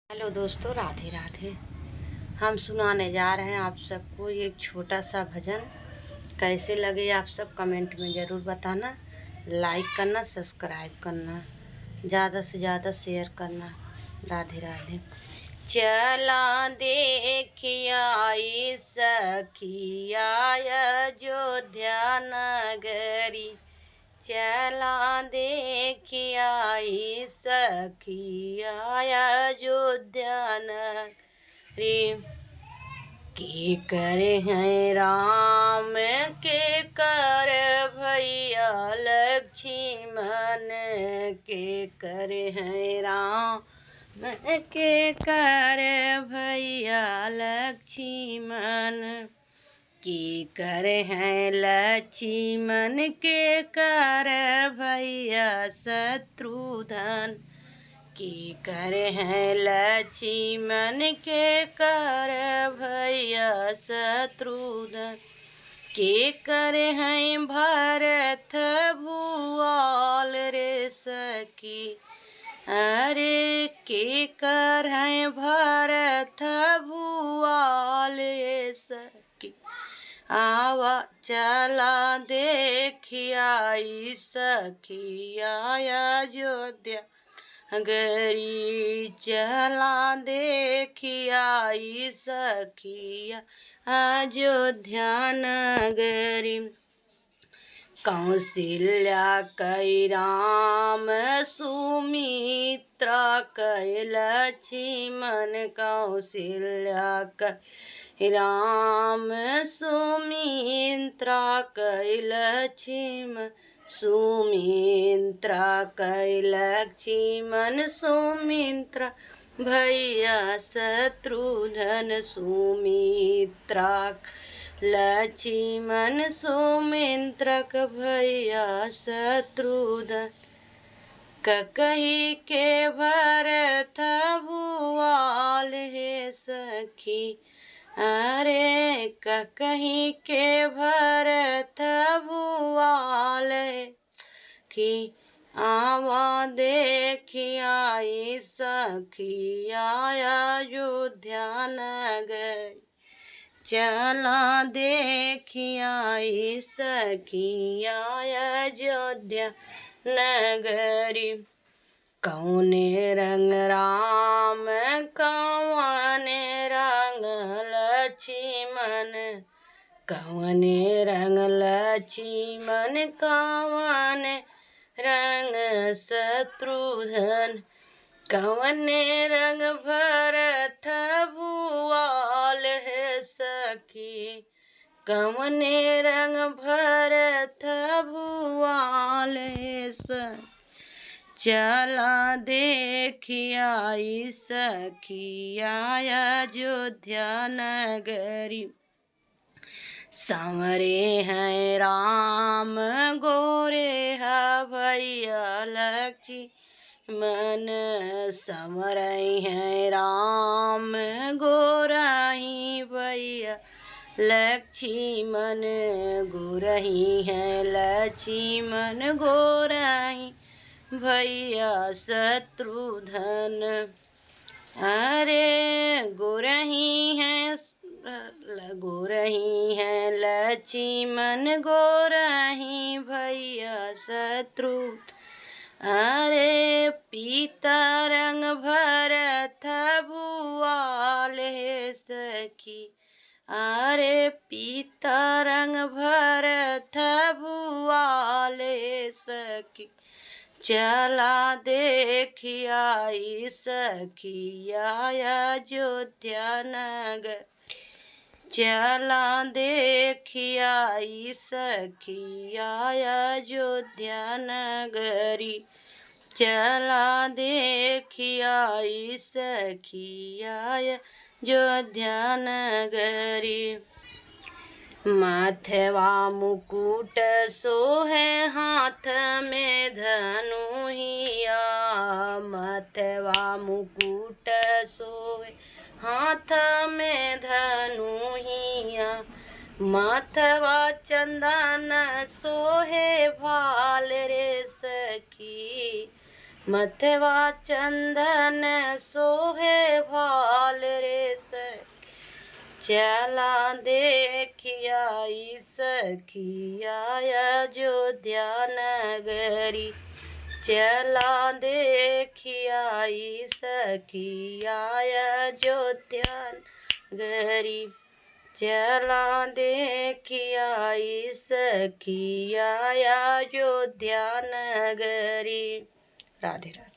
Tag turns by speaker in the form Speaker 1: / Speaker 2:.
Speaker 1: Hello दोस्तों, राधे राधे। हम सुनाने जा रहे हैं आप सबको एक छोटा सा भजन। कैसे लगे आप सब कमेंट में ज़रूर बताना। लाइक करना, सब्सक्राइब करना, ज़्यादा से ज़्यादा शेयर करना। राधे राधे। चला देखिया सखिया अयोध्या नगरी, चला देखिया सखिया अयोध्या नगरी। के करे हैं राम के कर भैया लक्ष्मण, के करे हैं राम के कर भैया लक्ष्मण, की करे हैं लक्ष्मण के कर भैया शत्रुघ्न, की करे हैं लक्ष्मण के कर भैया शत्रुघ्न, के करे हैं भरत भूआल रे सखी। अरे के कर हैं भरत भूआल रे सखी। आवा चला देखिया सखिया अयोध्या नगरी, चला देखिया सखिया अयोध्या नगरी। कौशल्या कै राम सुमित्रा कै लक्ष्मण, कौशल्या कै राम सुमित्रा कै लक्ष्मण, सुमित्रा कै लक्ष्मण, सुमित्रा भैया शत्रुघ्न, सुमित्रा लक्ष्मण, सुमित्रा भैया शत्रुघ्न, कही के भरत भूआल हे सखी। अरे कही के भरत भूआल की, आवा देखिया सखिया अयोध्या नगरी, चला देखिया सखिया अयोध्या नगरी। कौने रंग राम कौने रंग लक्ष्मण, कौने रंग लक्ष्मण, कौने रंग शत्रुघ्न, कौने रंग भरत भूआल है सखी, कौने रंग भरत भूआल है सखी। चला देखिया सखिया अयोध्या नगरी। संवरे हैं राम गोरे है भैया लक्ष्मण, संवरे हैं राम गोराही भैया लक्ष्मण, गोरही है लक्ष्मण गोराही भैया शत्रुघ्न। अरे गोरही है लक्ष्मण, गोरही भैया शत्रुघ्न। अरे पीता रंग भरत भूआल है सखी, अरे पीता रंग भरत भूआल है सखी। चला देखिया सखिया अयोध्या नगरी, चला देखिया सखिया अयोध्या नगरी, चला देखिया सखिया अयोध्या नगरी। माथवा मुकुट सोहे हाथ में धनुहिया, माथवा मुकुट सोहे हाथ में धनुहिया, माथवा चंदन सोहे भाल रे सखी। मथवा चंदन सोहे भाल रे चला देखिया सखिया अयोध्या नगरी। चला देखिया सखिया अयोध्या नगरी। चला देखिया सखिया अयोध्या नगरी। राधे राधे।